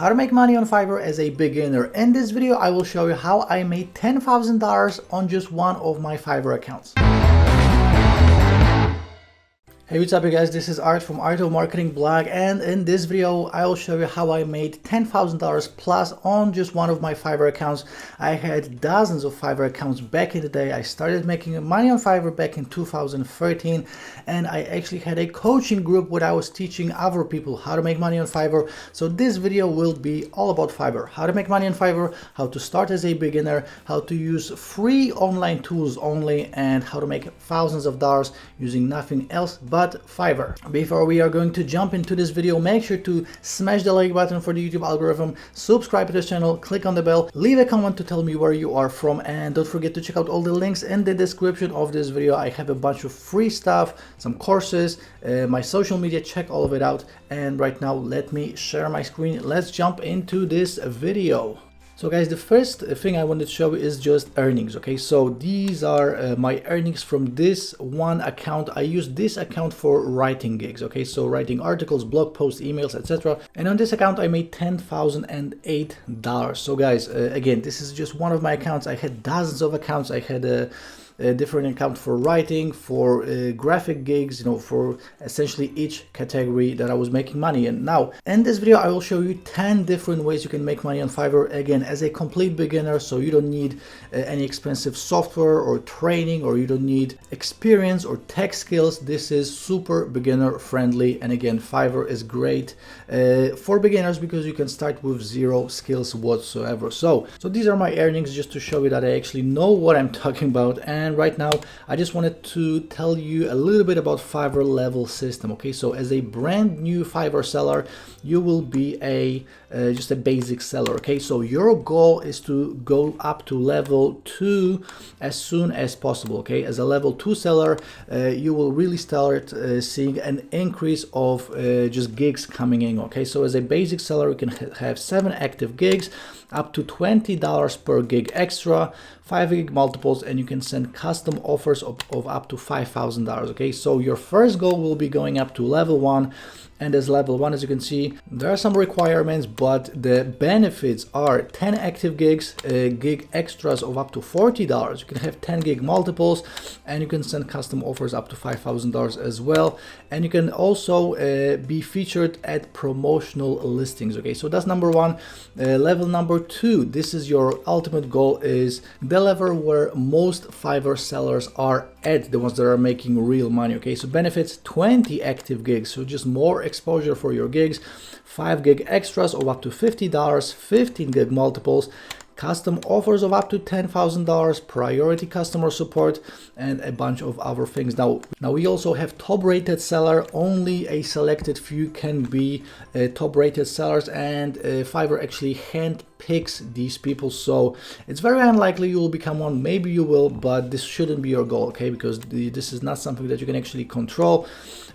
How to make money on Fiverr as a beginner. In this video, I will show you how I made $10,000 on just one of my Fiverr accounts. Hey, what's up you guys, this is Art from Art of Marketing blog, and in this video I will show you how I made $10,000 plus on just one of my Fiverr accounts. I had dozens of Fiverr accounts back in the day. I started making money on Fiverr back in 2013, and I actually had a coaching group where I was teaching other people how to make money on Fiverr. So this video will be all about Fiverr, how to make money on Fiverr, how to start as a beginner, how to use free online tools only, and how to make thousands of dollars using nothing else but Fiverr. Before we are going to jump into this video, make sure to smash the like button for the YouTube algorithm, subscribe to this channel, click on the bell, leave a comment to tell me where you are from, and don't forget to check out all the links in the description of this video. I have a bunch of free stuff, some courses, my social media, check all of it out. And right now let me share my screen. Let's jump into this video. So guys, the first thing I wanted to show you is just earnings. Okay, so these are my earnings from this one account. I use this account for writing gigs. Okay, so writing articles, blog posts, emails, etc. And on this account I made $10,008. So guys, again, this is just one of my accounts. I had dozens of accounts. I had a different account for writing, for graphic gigs, you know, for essentially each category that I was making money in. Now, in this video, I will show you 10 different ways you can make money on Fiverr, again, as a complete beginner. So you don't need any expensive software or training, or you don't need experience or tech skills. This is super beginner friendly. And again, Fiverr is great for beginners because you can start with zero skills whatsoever. So these are my earnings, just to show you that I actually know what I'm talking about. And right now I just wanted to tell you a little bit about Fiverr level system. Okay, so as a brand new Fiverr seller, you will be just a basic seller. Okay, so your goal is to go up to level 2 as soon as possible. Okay, as a level 2 seller, you will really start seeing an increase of just gigs coming in. Okay, so as a basic seller, you can have 7 active gigs, up to $20 per gig extra, 5 gig multiples, and you can send custom offers of up to $5,000. Okay, so your first goal will be going up to level 1. And as level 1, as you can see, there are some requirements, but the benefits are 10 active gigs, gig extras of up to $40. You can have 10 gig multiples, and you can send custom offers up to $5,000 as well. And you can also be featured at promotional listings. Okay, so that's number 1. Level number 2, this is your ultimate goal, is the level where most Fiverr sellers are at, the ones that are making real money. Okay, so benefits 20 active gigs, so just more exposure for your gigs, 5 gig extras of up to $50, 15 gig multiples, custom offers of up to $10,000, priority customer support, and a bunch of other things. Now we also have top rated seller. Only a selected few can be top rated sellers, and Fiverr actually hand picks these people, so it's very unlikely you will become one. Maybe you will, but this shouldn't be your goal. Okay, because this is not something that you can actually control.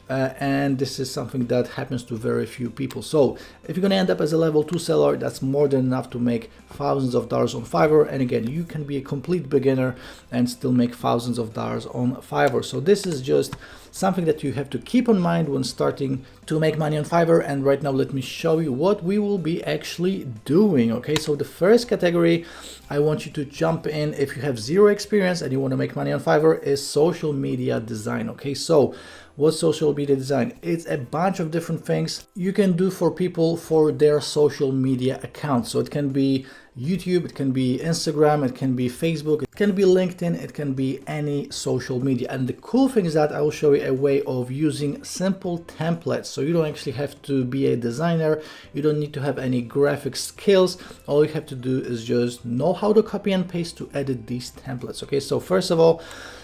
And this is something that happens to very few people. So if you're going to end up as a level 2 seller, that's more than enough to make thousands of dollars on Fiverr. And again, you can be a complete beginner and still make thousands of dollars on Fiverr. So this is just something that you have to keep in mind when starting to make money on Fiverr. And right now, let me show you what we will be actually doing. Okay, so the first category I want you to jump in if you have zero experience and you want to make money on Fiverr is social media design. Okay, so what's social media design? It's a bunch of different things you can do for people for their social media accounts. So it can be YouTube, it can be Instagram, it can be Facebook, it can be LinkedIn, it can be any social media. And the cool thing is that I will show you a way of using simple templates. So you don't actually have to be a designer. You don't need to have any graphic skills. All you have to do is just know how to copy and paste to edit these templates. Okay, so first of all,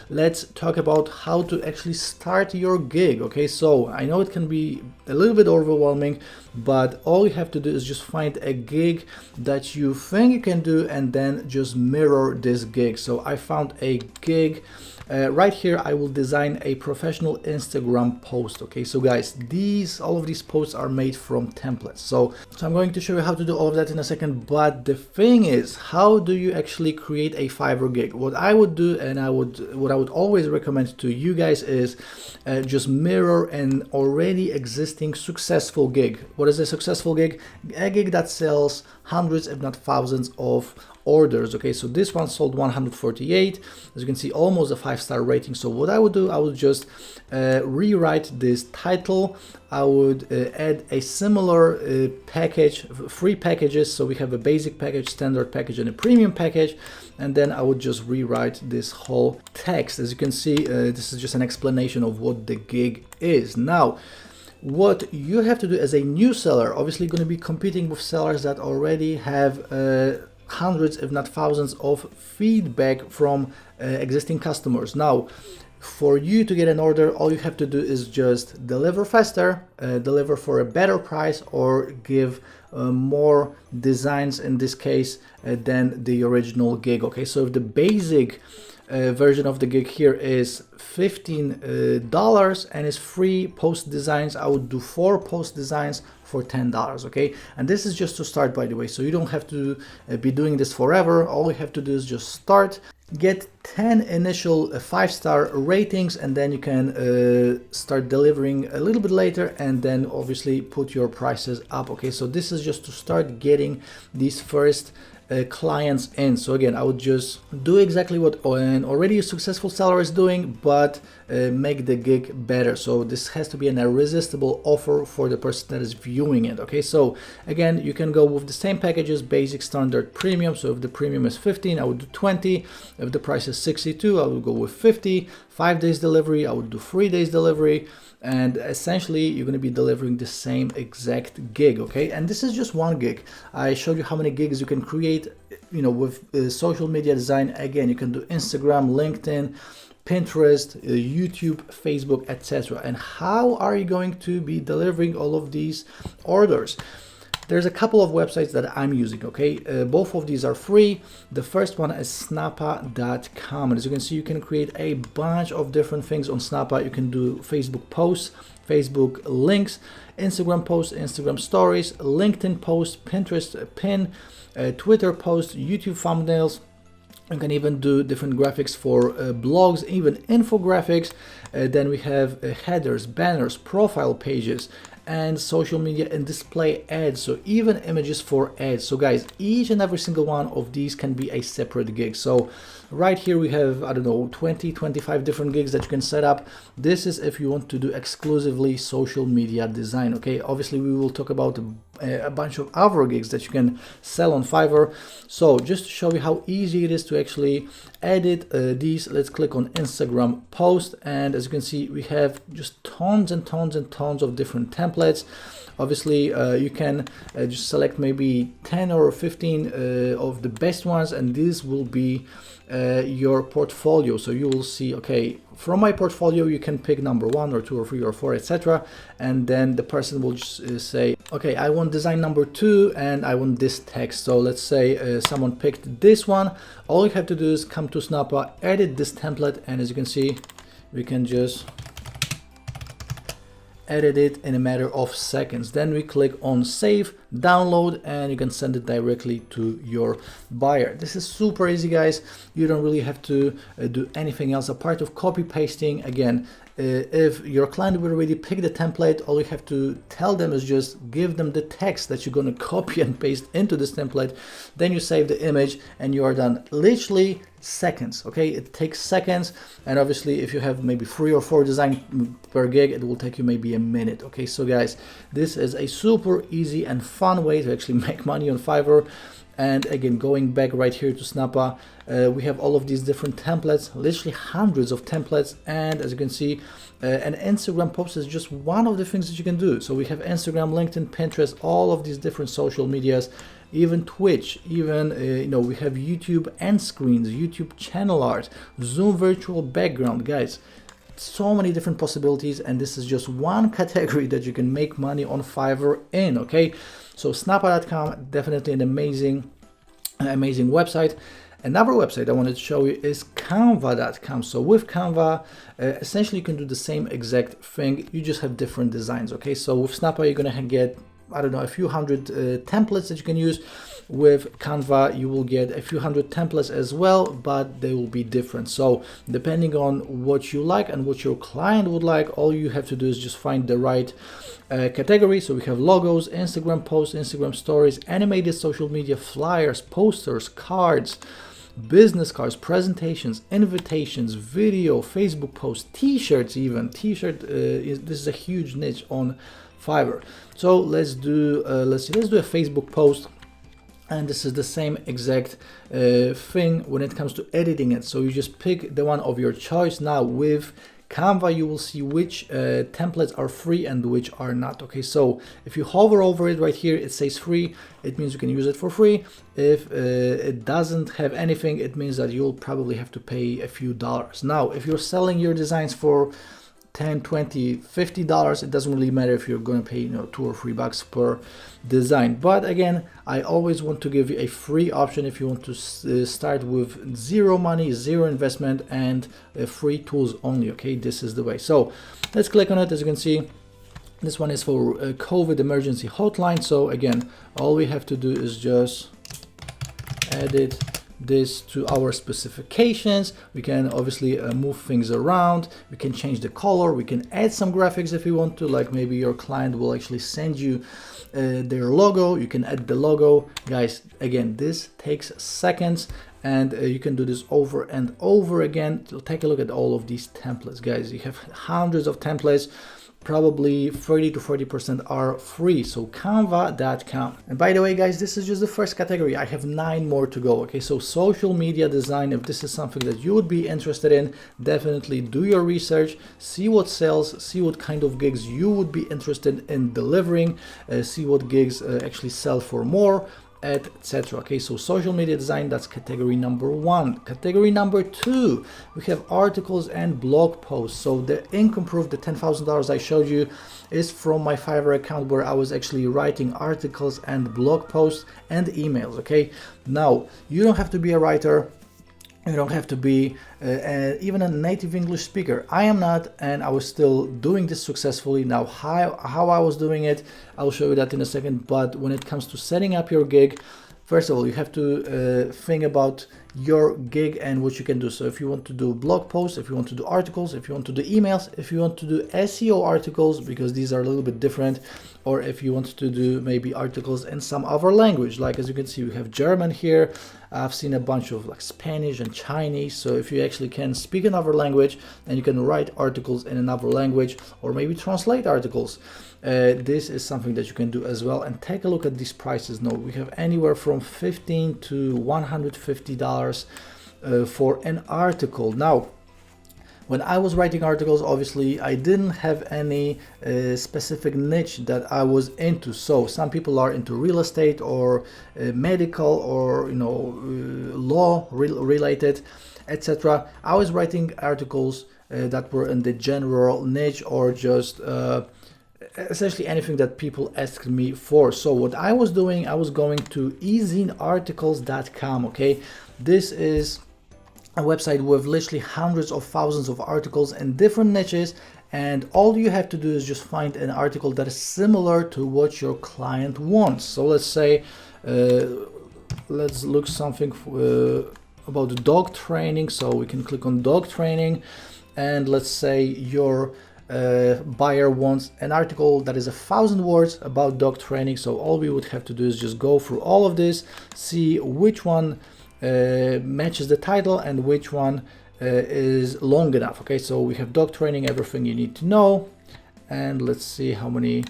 let's talk about how to actually start your gig. Okay, so I know it can be a little bit overwhelming, but all you have to do is just find a gig that you think you can do and then just mirror this gig. So I found a gig right here. I will design a professional Instagram post. Okay, so guys, all of these posts are made from templates. So I'm going to show you how to do all of that in a second. But the thing is, how do you actually create a Fiverr gig? What I would do, and what I would always recommend to you guys, is just mirror an already existing successful gig. What What is a successful gig? A gig that sells hundreds, if not thousands of orders. Okay, so this one sold 148. As you can see, almost a 5-star rating. So what I would do, I would just rewrite this title. I would add a similar package, 3 packages. So we have a basic package, standard package, and a premium package. And then I would just rewrite this whole text. As you can see, this is just an explanation of what the gig is. Now, what you have to do as a new seller, obviously going to be competing with sellers that already have hundreds, if not thousands, of feedback from existing customers. Now, for you to get an order, all you have to do is just deliver faster, deliver for a better price, or give more designs in this case than the original gig. Okay, so if the basic version of the gig here is $15 and is free post designs, I would do 4 post designs for $10. Okay, and this is just to start, by the way, so you don't have to be doing this forever. All you have to do is just start, get 10 initial 5-star ratings, and then you can start delivering a little bit later, and then obviously put your prices up. Okay, so this is just to start getting these first clients in. So again, I would just do exactly what an already successful seller is doing, but make the gig better. So this has to be an irresistible offer for the person that is viewing it. Okay, so again, you can go with the same packages, basic, standard, premium. So if the premium is 15, I would do 20. If the price is 62, I would go with 50. 5 days delivery, I would do 3 days delivery. And essentially you're going to be delivering the same exact gig. Okay, and this is just one gig. I showed you how many gigs you can create, you know, with social media design. Again, you can do Instagram, LinkedIn, Pinterest, YouTube, Facebook, etc. And how are you going to be delivering all of these orders? There's a couple of websites that I'm using. Okay, both of these are free. The first one is snappa.com, and as you can see, you can create a bunch of different things on Snappa. You can do Facebook posts, Facebook links, Instagram posts, Instagram stories, LinkedIn posts, Pinterest pin, Twitter posts, YouTube thumbnails. You can even do different graphics for blogs, even infographics. Then we have headers, banners, profile pages, and social media and display ads, so even images for ads. So guys, each and every single one of these can be a separate gig. So right here we have, I don't know, 20-25 different gigs that you can set up. This is if you want to do exclusively social media design. Okay, obviously we will talk about a bunch of other gigs that you can sell on Fiverr. So just to show you how easy it is to actually edit these, let's click on Instagram post, and as you can see, we have just tons and tons and tons of different templates. Obviously you can just select maybe 10 or 15 of the best ones, and this will be your portfolio. So you will see, okay, from my portfolio you can pick number 1 or 2 or 3 or 4, etc. And then the person will just say, okay, I want design number 2 and I want this text. So let's say someone picked this one. All you have to do is come to Snappa, edit this template, and as you can see, we can just edit it in a matter of seconds. Then we click on save, download, and you can send it directly to your buyer. This is super easy, guys. You don't really have to do anything else apart of copy pasting. Again, if your client will already pick the template, all you have to tell them is just give them the text that you're going to copy and paste into this template. Then you save the image and you are done. Literally seconds. Okay, it takes seconds, and obviously if you have maybe 3 or 4 designs per gig, it will take you maybe a minute. Okay, so guys, this is a super easy and fun way to actually make money on Fiverr. And again, going back right here to Snappa, we have all of these different templates, literally hundreds of templates. And as you can see, an Instagram post is just one of the things that you can do. So we have Instagram, LinkedIn, Pinterest, all of these different social medias, even Twitch, even you know, we have YouTube end screens, YouTube channel art, Zoom virtual background. Guys, so many different possibilities, and this is just one category that you can make money on Fiverr in. Okay, so snappa.com, definitely an amazing website. Another website I wanted to show you is canva.com. So with Canva, essentially you can do the same exact thing, you just have different designs. Okay, so with Snappa you're gonna get, I don't know, a few hundred templates that you can use. with Canva, you will get a few hundred templates as well, but they will be different. So depending on what you like and what your client would like, all you have to do is just find the right category. So we have logos, Instagram posts, Instagram stories, animated social media, flyers, posters, cards, business cards, presentations, invitations, video, Facebook posts, t-shirts. Even this is a huge niche on Fiverr. So let's do let's do a Facebook post, and this is the same exact thing when it comes to editing it. So you just pick the one of your choice. Now with Canva, you will see which templates are free and which are not. Okay, so if you hover over it right here, it says free. It means you can use it for free. If it doesn't have anything, it means that you'll probably have to pay a few dollars. Now, if you're selling your designs for $10, $20, $50, it doesn't really matter if you're going to pay, $2 or $3 per design. But again, I always want to give you a free option if you want to start with zero money, zero investment, and free tools only. Okay, this is the way. So let's click on it. As you can see, this one is for COVID emergency hotline. So again, all we have to do is just edit this to our specifications. We can obviously move things around. We can change the color. We can add some graphics if you want to, like maybe your client will actually send you their logo. You can add the logo. Guys, again, this takes seconds, and you can do this over and over again. So take a look at all of these templates, guys. You have hundreds of templates. Probably 30 to 40% are free. So canva.com. And by the way, guys, this is just the first category. I have 9 more to go. Okay, so social media design, if this is something that you would be interested in, definitely do your research, see what sells, see what kind of gigs you would be interested in delivering, see what gigs actually sell for more, etc. Okay, so social media design, that's category number 1. Category number 2, we have articles and blog posts. So the income proof, the $10,000 I showed you, is from my Fiverr account, where I was actually writing articles and blog posts and emails. Okay, now you don't have to be a writer. You don't have to be even a native English speaker. I am not, and I was still doing this successfully. Now, how I was doing it, I'll show you that in a second. But when it comes to setting up your gig, first of all, you have to think about your gig and what you can do. So if you want to do blog posts, if you want to do articles, if you want to do emails, if you want to do SEO articles, because these are a little bit different, or if you want to do maybe articles in some other language, like as you can see, we have German here. I've seen a bunch of like Spanish and Chinese. So if you actually can speak another language and you can write articles in another language, or maybe translate articles, this is something that you can do as well. And take a look at these prices. Now we have anywhere from $15 to $150 for an article. Now, when I was writing articles, obviously I didn't have any specific niche that I was into. So some people are into real estate or medical or law related, etc. I was writing articles that were in the general niche, or just essentially anything that people asked me for. So what I was doing, I was going to ezinearticles.com. Okay, this is a website with literally hundreds of thousands of articles in different niches, and all you have to do is just find an article that is similar to what your client wants. So let's say let's look something about dog training. So we can click on dog training, and let's say your buyer wants an article that is 1,000 words about dog training. So all we would have to do is just go through all of this, see which one matches the title and which one is long enough. Okay, so we have dog training, everything you need to know, and let's see how many.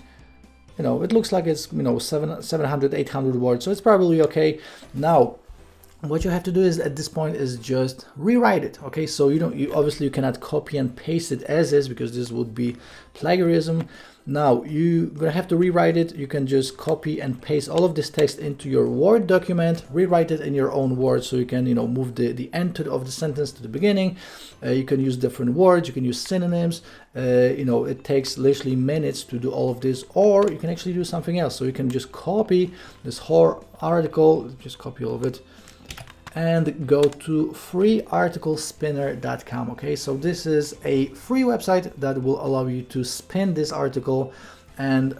It looks like it's 700, 800 words, so it's probably okay. Now, what you have to do is at this point is just rewrite it. Okay, so you obviously you cannot copy and paste it as is, because this would be plagiarism. Now you're gonna have to rewrite it. You can just copy and paste all of this text into your Word document, rewrite it in your own words, so you can move the end of the sentence to the beginning. You can use different words, you can use synonyms. It takes literally minutes to do all of this, or you can actually do something else. So you can just copy this whole article, just copy all of it, and go to freearticlespinner.com. Okay, so this is a free website that will allow you to spin this article, and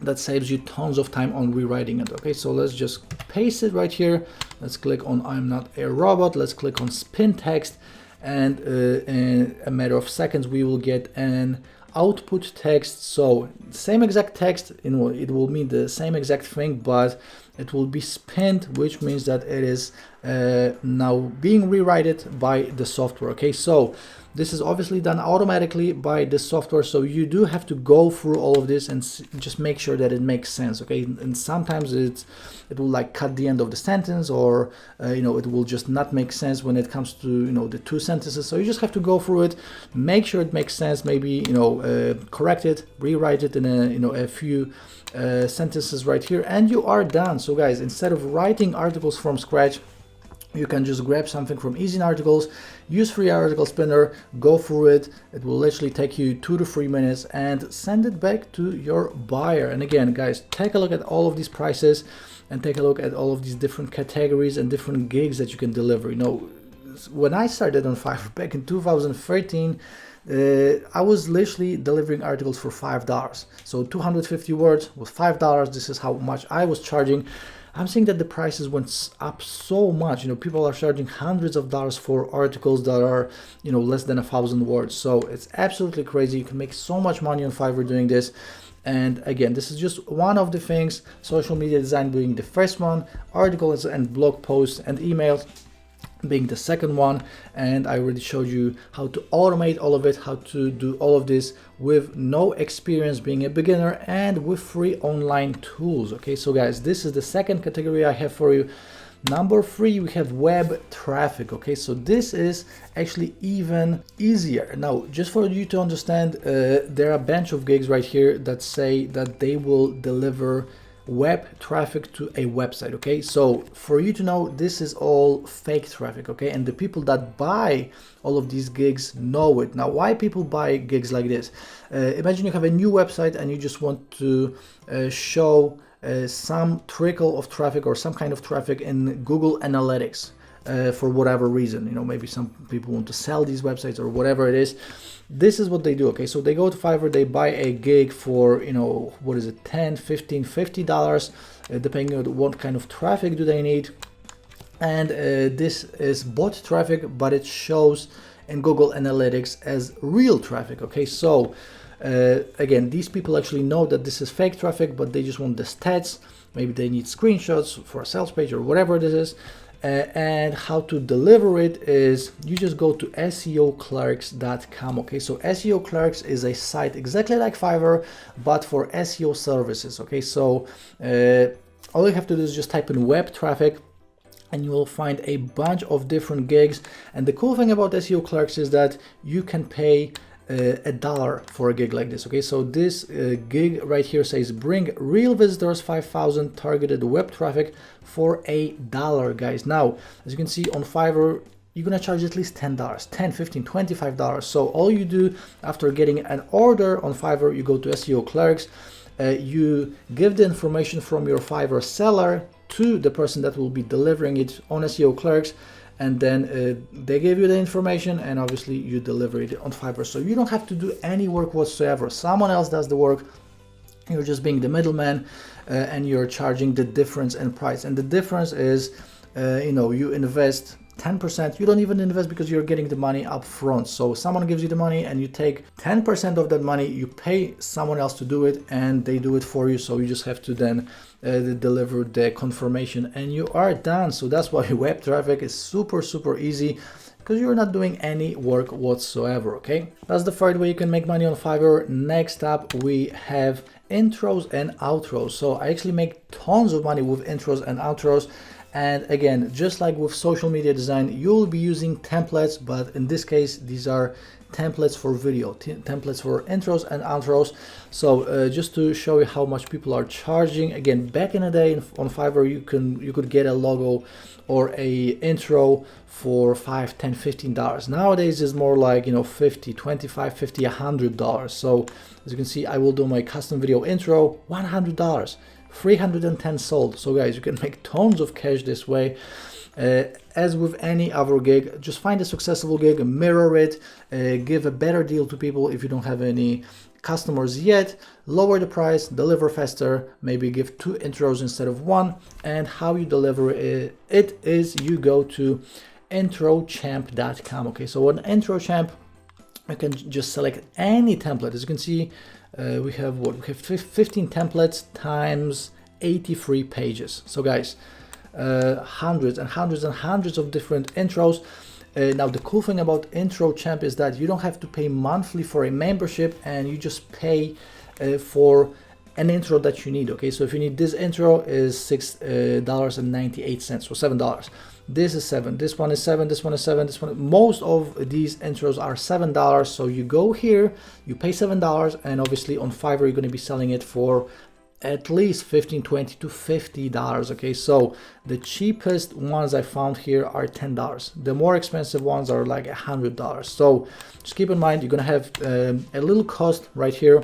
that saves you tons of time on rewriting it. Okay, so let's just paste it right here. Let's click on I'm not a robot. Let's click on spin text, and in a matter of seconds we will get an output text. So same exact text, you know, it will mean the same exact thing, but it will be spinned, which means that it is now being rewritten by the software. Okay, so this is obviously done automatically by the software, so you do have to go through all of this and just make sure that it makes sense. Okay, and sometimes it will like cut the end of the sentence, or you know, it will just not make sense when it comes to, you know, the two sentences. So you just have to go through it, make sure it makes sense, maybe, you know, correct it, rewrite it in a, you know, a few sentences right here, and you are done. So guys, instead of writing articles from scratch, you can just grab something from Easy Articles, use free article spinner, go through it. It will literally take you 2 to 3 minutes, and send it back to your buyer. And again, guys, take a look at all of these prices and take a look at all of these different categories and different gigs that you can deliver. You know, when I started on Fiverr back in 2013, I was literally delivering articles for $5. So 250 words was $5. This is how much I was charging. I'm seeing that the prices went up so much. You know, people are charging hundreds of dollars for articles that are, you know, less than 1,000 words. So it's absolutely crazy. You can make so much money on Fiverr doing this. And again, this is just one of the things. Social media design being the first one, articles and blog posts and emails being the second one, and I already showed you how to automate all of it, how to do all of this with no experience, being a beginner, and with free online tools. Okay, so guys, this is the second category I have for you. Number 3, we have web traffic. Okay, so this is actually even easier. Now, just for you to understand, there are a bunch of gigs right here that say that they will deliver web traffic to a website. Okay, so for you to know, this is all fake traffic. Okay, and the people that buy all of these gigs know it. Now, why people buy gigs like this? Imagine you have a new website and you just want to show some trickle of traffic or some kind of traffic in Google Analytics. For whatever reason, you know, maybe some people want to sell these websites or whatever it is. This is what they do. Okay, so they go to Fiverr, they buy a gig for, you know, what is it, 10, 15, $50, depending on what kind of traffic do they need. And this is bot traffic, but it shows in Google Analytics as real traffic. Okay, so again, these people actually know that this is fake traffic, but they just want the stats. Maybe they need screenshots for a sales page or whatever this is. And how to deliver it is you just go to SEOclerks.com. Okay, so SEO Clerks is a site exactly like Fiverr, but for SEO services. Okay, so all you have to do is just type in web traffic, and you will find a bunch of different gigs. And the cool thing about SEO Clerks is that you can pay $1 for a gig like this. Okay, so this gig right here says bring real visitors 5,000 targeted web traffic for $1, guys. Now, as you can see on Fiverr, you're gonna charge at least $10, $10, $15, $25. So all you do after getting an order on Fiverr, you go to SEO Clerks, you give the information from your Fiverr seller to the person that will be delivering it on SEO Clerks, and then they give you the information, and obviously you deliver it on Fiverr. So you don't have to do any work whatsoever. Someone else does the work. You're just being the middleman, and you're charging the difference in price. And the difference is, you know, you invest 10%. You don't even invest because you're getting the money up front. So someone gives you the money and you take 10% of that money, you pay someone else to do it, and they do it for you. So you just have to then deliver the confirmation and you are done. So that's why web traffic is super, super easy, because you're not doing any work whatsoever. Okay, that's the third way you can make money on Fiverr. Next up, we have intros and outros. So I actually make tons of money with intros and outros. And again, just like with social media design, you'll be using templates, but in this case, these are templates for video, templates for intros and outros. So just to show you how much people are charging, again, back in the day on Fiverr, you could get a logo or a intro for $5, $10, $15. Nowadays it's more like, you know, $50, $25, $50, $100. So as you can see, I will do my custom video intro, $100. 310 sold. So guys, you can make tons of cash this way. As with any other gig, just find a successful gig, mirror it, give a better deal to people if you don't have any customers yet, lower the price, deliver faster, maybe give 2 intros instead of 1. And how you deliver it is you go to introchamp.com. Okay, so on introchamp you can just select any template. As you can see, we have 15 templates times 83 pages. So guys, hundreds and hundreds and hundreds of different intros. Now the cool thing about IntroChamp is that you don't have to pay monthly for a membership, and you just pay for an intro that you need. Okay, so if you need this intro is $6.98, so $7. This is $7, this one is $7, this one is $7, this one. Most of these intros are $7. So you go here, you pay $7, and obviously on Fiverr you're going to be selling it for at least $15, $20 to $50. Okay, so the cheapest ones I found here are $10. The more expensive ones are like $100. So just keep in mind, you're gonna have a little cost right here,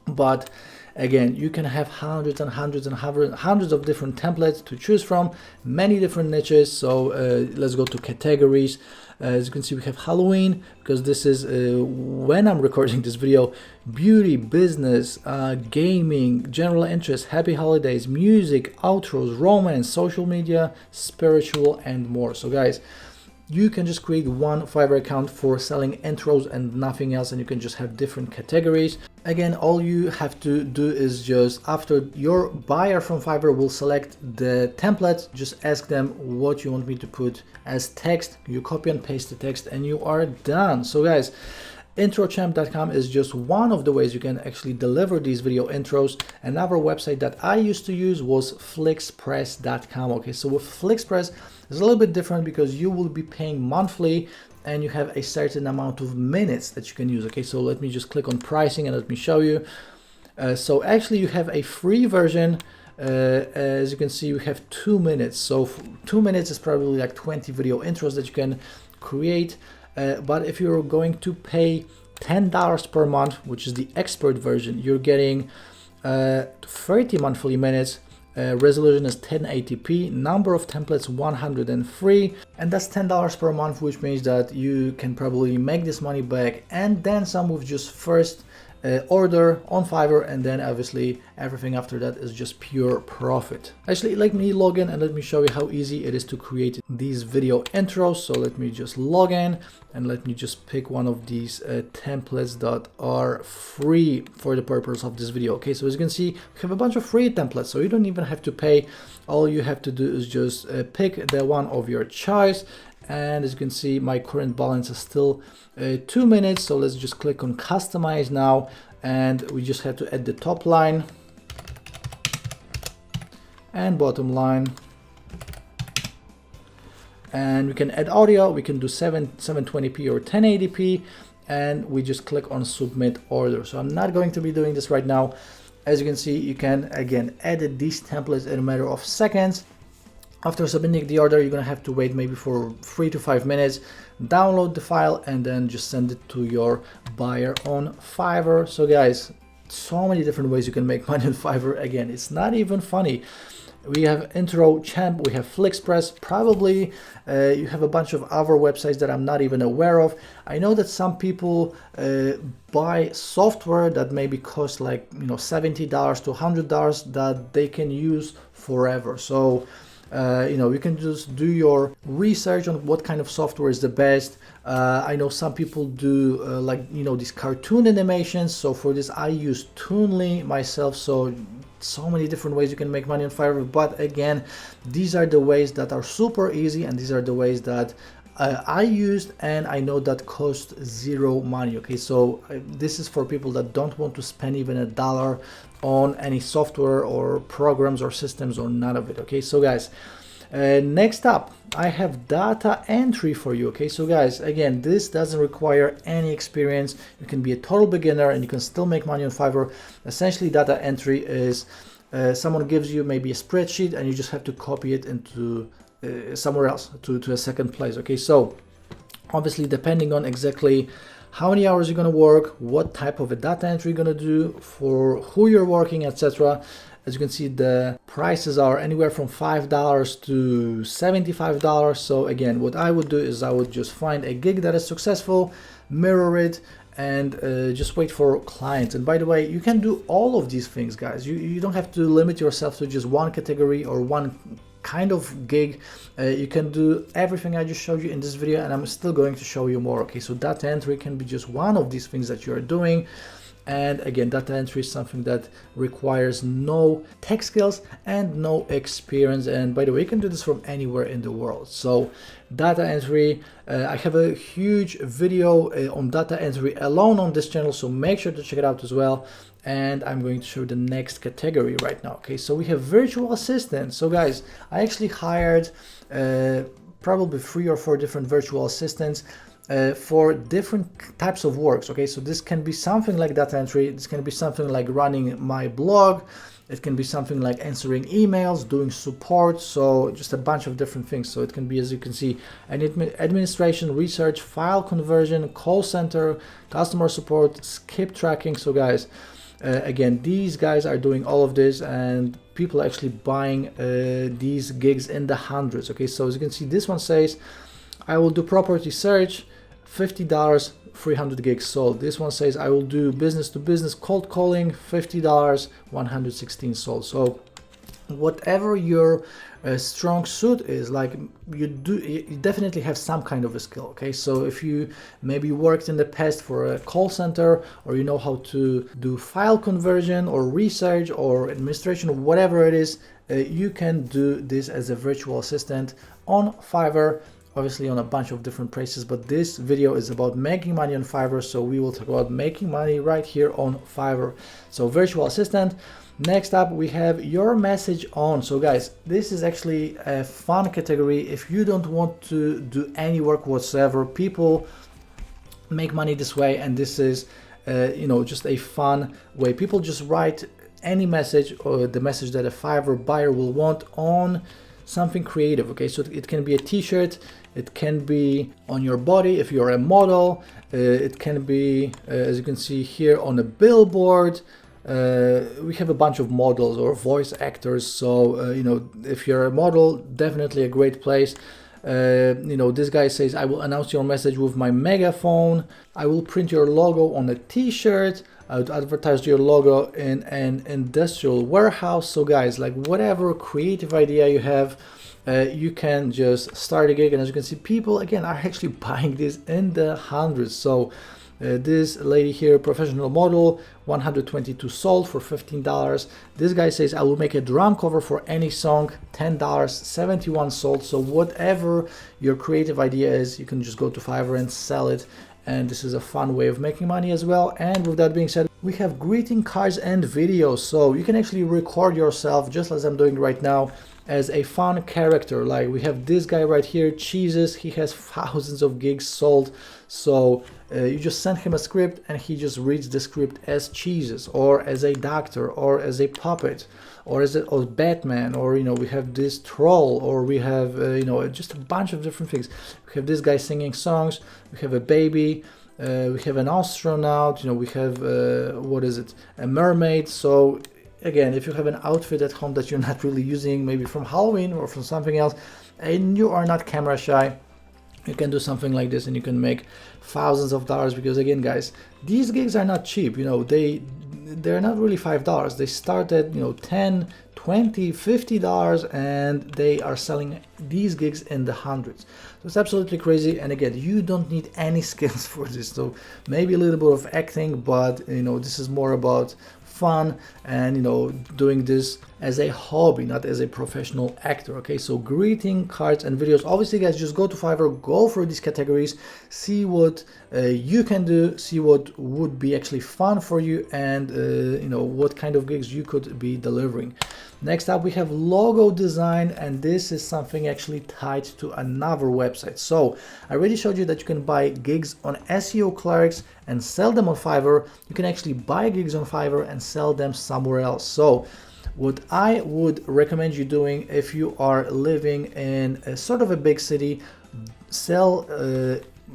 but again, you can have hundreds and hundreds and hundreds of different templates to choose from, many different niches. So let's go to categories. As you can see, we have Halloween, because this is when I'm recording this video, beauty, business, gaming, general interest, happy holidays, music, outros, romance, social media, spiritual, and more. So guys, you can just create one Fiverr account for selling intros and nothing else, and you can just have different categories. Again, all you have to do is just, after your buyer from Fiverr will select the template, just ask them what you want me to put as text. You copy and paste the text and you are done. So guys, introchamp.com is just one of the ways you can actually deliver these video intros. Another website that I used to use was flixpress.com. Okay, so with Flixpress it's a little bit different because you will be paying monthly and you have a certain amount of minutes that you can use. Okay, so let me just click on pricing and let me show you. So actually you have a free version. As you can see, we have 2 minutes. So 2 minutes is probably like 20 video intros that you can create. But if you're going to pay $10 per month, which is the expert version, you're getting 30 monthly minutes. Resolution is 1080p, number of templates 103, and that's $10 per month, which means that you can probably make this money back and then some with just first order on Fiverr, and then obviously everything after that is just pure profit. Actually, let me log in and let me show you how easy it is to create these video intros. So let me just log in and let me just pick one of these templates that are free for the purpose of this video. Okay, so as you can see, we have a bunch of free templates, so you don't even have to pay. All you have to do is just pick the one of your choice. And as you can see, my current balance is still 2 minutes. So let's just click on customize now, and we just have to add the top line and bottom line, and we can add audio. We can do 720p or 1080p, and we just click on submit order. So I'm not going to be doing this right now. As you can see, you can again edit these templates in a matter of seconds. After submitting the order, you're gonna have to wait maybe for 3 to 5 minutes, download the file, and then just send it to your buyer on Fiverr. So guys, so many different ways you can make money on Fiverr. Again, it's not even funny. We have IntroChamp, we have Flixpress, probably you have a bunch of other websites that I'm not even aware of. I know that some people buy software that maybe costs like $70 to $100 that they can use forever. So you can just do your research on what kind of software is the best. I know some people do these cartoon animations. So for this, I use Toonly myself. So many different ways you can make money on Fiverr. But again, these are the ways that are super easy, and these are the ways that I used, and I know that cost zero money. Okay, so this is for people that don't want to spend even $1 on any software or programs or systems or none of it. Okay, so guys, next up I have data entry for you. Okay, so guys, again, this doesn't require any experience. You can be a total beginner and you can still make money on Fiverr. Essentially, data entry is someone gives you maybe a spreadsheet and you just have to copy it into somewhere else, to a second place. Okay, so obviously depending on exactly how many hours you're going to work, what type of a data entry you're going to do, for who you're working, etc. As you can see, the prices are anywhere from $5 to $75. So again, what I would do is I would just find a gig that is successful, mirror it, and just wait for clients. And by the way, you can do all of these things, guys. You don't have to limit yourself to just one category or one kind of gig. You can do everything I just showed you in this video, and I'm still going to show you more. Okay, so data entry can be just one of these things that you're doing. And again, data entry is something that requires no tech skills and no experience. And by the way, you can do this from anywhere in the world. So data entry, I have a huge video on data entry alone on this channel, so make sure to check it out as well. And I'm going to show you the next category right now. Okay, so we have virtual assistants. So guys, I actually hired probably 3 or 4 different virtual assistants for different types of works. Okay, so this can be something like data entry, this can be something like running my blog, it can be something like answering emails, doing support, so just a bunch of different things. So it can be, as you can see, administration, research, file conversion, call center, customer support, skip tracking. So guys, again, these guys are doing all of this, and people are actually buying these gigs in the hundreds. Okay, so as you can see, this one says I will do property search, $50, 300 gigs sold. This one says I will do business to business cold calling, $50, 116 sold. So whatever your strong suit is, like you definitely have some kind of a skill. Okay, so if you maybe worked in the past for a call center, or you know how to do file conversion or research or administration or whatever it is, you can do this as a virtual assistant on Fiverr, obviously on a bunch of different places, but this video is about making money on Fiverr, so we will talk about making money right here on Fiverr. So virtual assistant. Next up, we have your message on. So guys, this is actually a fun category. If you don't want to do any work whatsoever, people make money this way, and this is you know, just a fun way. People just write any message, or the message that a Fiverr buyer will want, on something creative. Okay, so it can be a t-shirt, it can be on your body if you're a model, it can be as you can see here, on a billboard. We have a bunch of models or voice actors, so you know, if you're a model, definitely a great place. You know, this guy says I will announce your message with my megaphone, I will print your logo on a t-shirt, I would advertise your logo in an industrial warehouse. So guys, like whatever creative idea you have, you can just start a gig, and as you can see, people again are actually buying this in the hundreds. So this lady here, professional model, 122 sold for $15. This guy says I will make a drum cover for any song, $10, 71 sold. So whatever your creative idea is, you can just go to Fiverr and sell it, and this is a fun way of making money as well. And with that being said, we have greeting cards and videos, so you can actually record yourself just as I'm doing right now as a fun character. Like we have this guy right here, Cheeses, he has thousands of gigs sold. So you just send him a script and he just reads the script as Cheeses, or as a doctor, or as a puppet, or as a Batman, or you know, we have this troll, or we have you know, just a bunch of different things. We have this guy singing songs, we have a baby, we have an astronaut, you know, we have what is it, a mermaid. So again, if you have an outfit at home that you're not really using, maybe from Halloween or from something else, and you are not camera shy, you can do something like this and you can make thousands of dollars. Because again, guys, these gigs are not cheap. You know, they're not really $5. They start at, you know, $10, $20, $50, and they are selling these gigs in the hundreds. So it's absolutely crazy. And again, you don't need any skills for this. So maybe a little bit of acting, but you know, this is more about fun and, you know, doing this as a hobby, not as a professional actor. Okay, so greeting cards and videos. Obviously, guys, just go to Fiverr, go for these categories, see what you can do, see what would be actually fun for you, and you know, what kind of gigs you could be delivering. Next up, we have logo design, and this is something actually tied to another website. So I already showed you that you can buy gigs on SEO clerks and sell them on Fiverr. You can actually buy gigs on Fiverr and sell them somewhere else. So what I would recommend you doing, if you are living in a sort of a big city, sell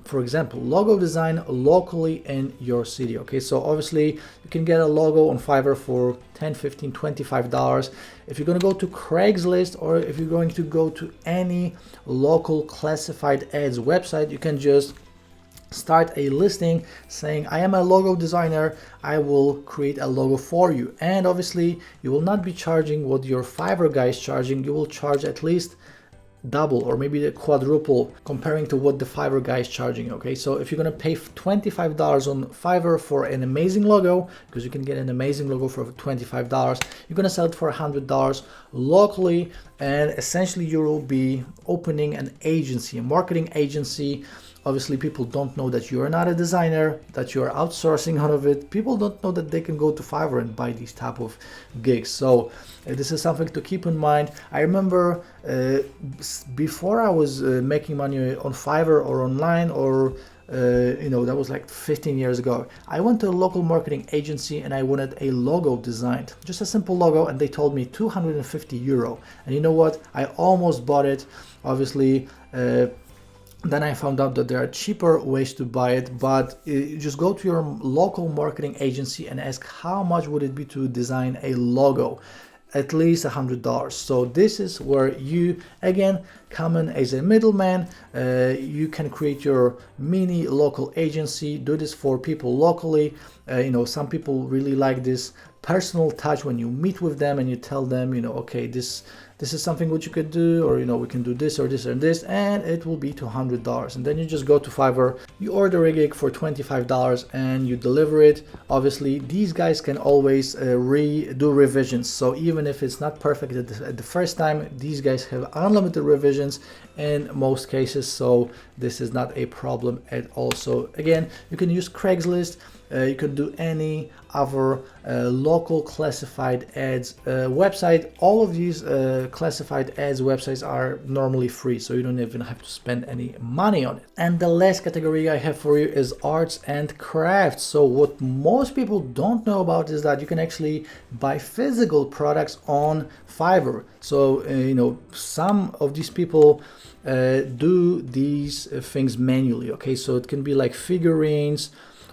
for example, logo design locally in your city. Okay, so obviously you can get a logo on Fiverr for $10, $15, $25. If you're going to go to Craigslist, or if you're going to go to any local classified ads website, you can just start a listing saying, I am a logo designer, I will create a logo for you. And obviously you will not be charging what your Fiverr guy is charging. You will charge at least double or maybe the quadruple comparing to what the Fiverr guy is charging. Okay, so if you're gonna pay $25 on Fiverr for an amazing logo, because you can get an amazing logo for $25, you're gonna sell it for $100 locally, and essentially you will be opening an agency, a marketing agency. Obviously people don't know that you're not a designer, that you're outsourcing out of it. People don't know that they can go to Fiverr and buy these type of gigs. So this is something to keep in mind. I remember before I was making money on Fiverr or online, or you know, that was like 15 years ago, I went to a local marketing agency and I wanted a logo designed, just a simple logo, and they told me 250 euro. And you know what, I almost bought it. Obviously then I found out that there are cheaper ways to buy it, but you just go to your local marketing agency and ask how much would it be to design a logo. At least $100. So this is where you again come in as a middleman. You can create your mini local agency, do this for people locally. You know, some people really like this personal touch when you meet with them and you tell them, you know, okay, this is something what you could do, or you know, we can do this or this and this, and it will be $200. And then you just go to Fiverr, you order a gig for $25 and you deliver it. Obviously these guys can always do revisions, so even if it's not perfect at the first time, these guys have unlimited revisions in most cases, so this is not a problem at all. So again, you can use Craigslist, you can do any other local classified ads website. All of these classified ads websites are normally free, so you don't even have to spend any money on it. And the last category I have for you is arts and crafts. So what most people don't know about is that you can actually buy physical products on Fiverr. So you know, some of these people do these things manually. Okay, so it can be like figurines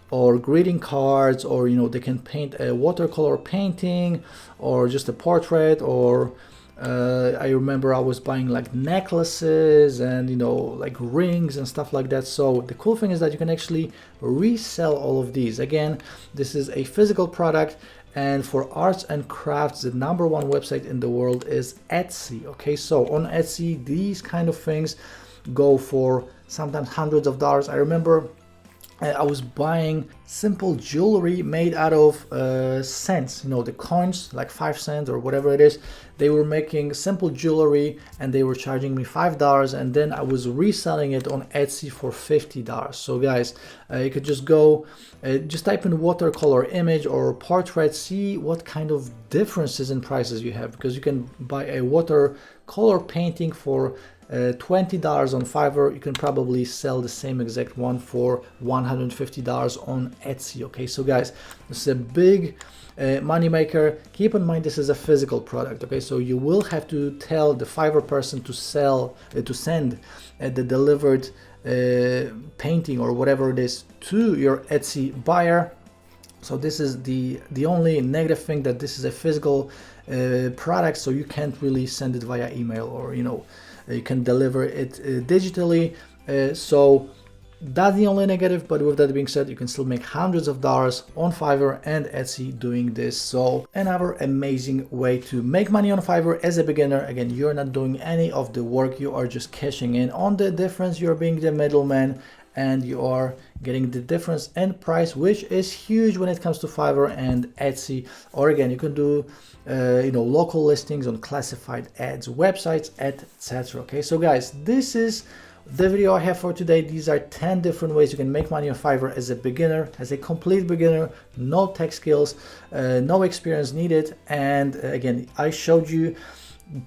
or greeting cards, or you know, they can paint a watercolor painting or just a portrait, or I remember I was buying like necklaces and you know, like rings and stuff like that. So the cool thing is that you can actually resell all of these. Again, this is a physical product. And for arts and crafts, the #1 website in the world is Etsy. Okay, so on Etsy, these kind of things go for sometimes hundreds of dollars. I remember I was buying simple jewelry made out of cents, you know, the coins, like 5 cents or whatever it is. They were making simple jewelry and they were charging me $5, and then I was reselling it on Etsy for $50. So guys, you could just go, just type in watercolor image or portrait, see what kind of differences in prices you have, because you can buy a watercolor painting for $20 on Fiverr. You can probably sell the same exact one for $150 on Etsy. Okay, so guys, this is a big money maker. Keep in mind, this is a physical product. Okay, so you will have to tell the Fiverr person to send the delivered painting or whatever it is to your Etsy buyer. So this is the only negative thing, that this is a physical product, so you can't really send it via email, or you know, you can deliver it digitally. So that's the only negative, but with that being said, you can still make hundreds of dollars on Fiverr and Etsy doing this. So another amazing way to make money on Fiverr as a beginner. Again, you're not doing any of the work, you are just cashing in on the difference. You're being the middleman and you are getting the difference in price, which is huge when it comes to Fiverr and Etsy. Or again, you can do you know, local listings on classified ads websites, etc. Okay, so guys, this is the video I have for today. These are 10 different ways you can make money on Fiverr as a beginner, as a complete beginner, no tech skills, no experience needed. And again, I showed you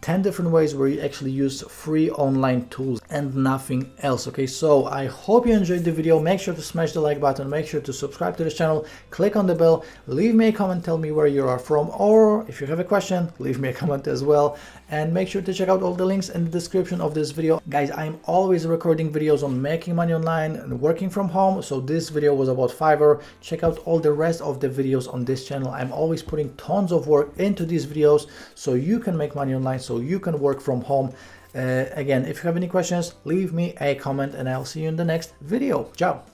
10 different ways where you actually use free online tools and nothing else. Okay, so I hope you enjoyed the video. Make sure to smash the like button, make sure to subscribe to this channel, click on the bell, leave me a comment, tell me where you are from, or if you have a question, leave me a comment as well. And make sure to check out all the links in the description of this video. Guys, I'm always recording videos on making money online and working from home, so this video was about Fiverr. Check out all the rest of the videos on this channel. I'm always putting tons of work into these videos so you can make money online, so you can work from home. Again, if you have any questions, leave me a comment and I'll see you in the next video. Ciao.